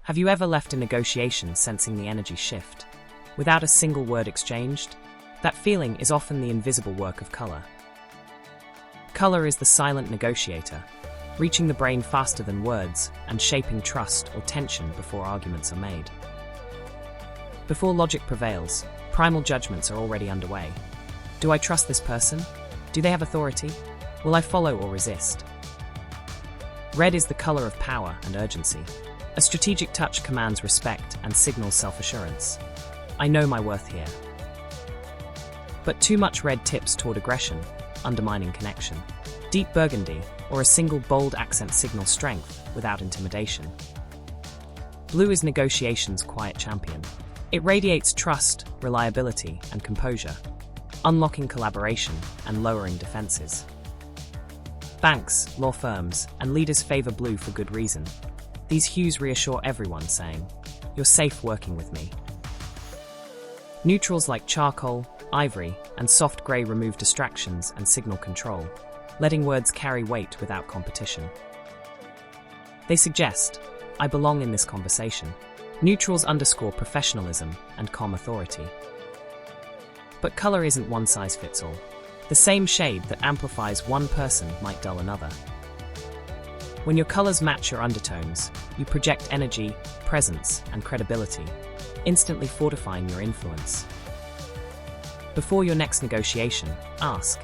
Have you ever left a negotiation sensing the energy shift, without a single word exchanged? That feeling is often the invisible work of color. Color is the silent negotiator, reaching the brain faster than words and shaping trust or tension before arguments are made. Before logic prevails, primal judgments are already underway. Do I trust this person? Do they have authority? Will I follow or resist? Red is the color of power and urgency. A strategic touch commands respect and signals self-assurance. I know my worth here. But too much red tips toward aggression, undermining connection. Deep burgundy, or a single bold accent signals strength without intimidation. Blue is negotiation's quiet champion. It radiates trust, reliability, and composure, unlocking collaboration and lowering defenses. Banks, law firms, and leaders favor blue for good reason. These hues reassure everyone, saying, "You're safe working with me." Neutrals like charcoal, ivory, and soft grey remove distractions and signal control, letting words carry weight without competition. They suggest, "I belong in this conversation." Neutrals underscore professionalism and calm authority. But color isn't one size fits all. The same shade that amplifies one person might dull another. When your colors match your undertones, you project energy, presence, and credibility, instantly fortifying your influence. Before your next negotiation, ask,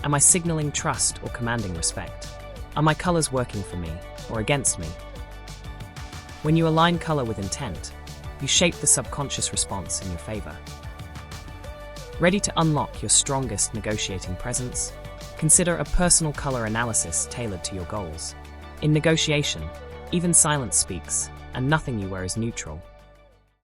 am I signaling trust or commanding respect? Are my colors working for me or against me? When you align color with intent, you shape the subconscious response in your favor. Ready to unlock your strongest negotiating presence? Consider a personal color analysis tailored to your goals. In negotiation, even silence speaks, and nothing you wear is neutral.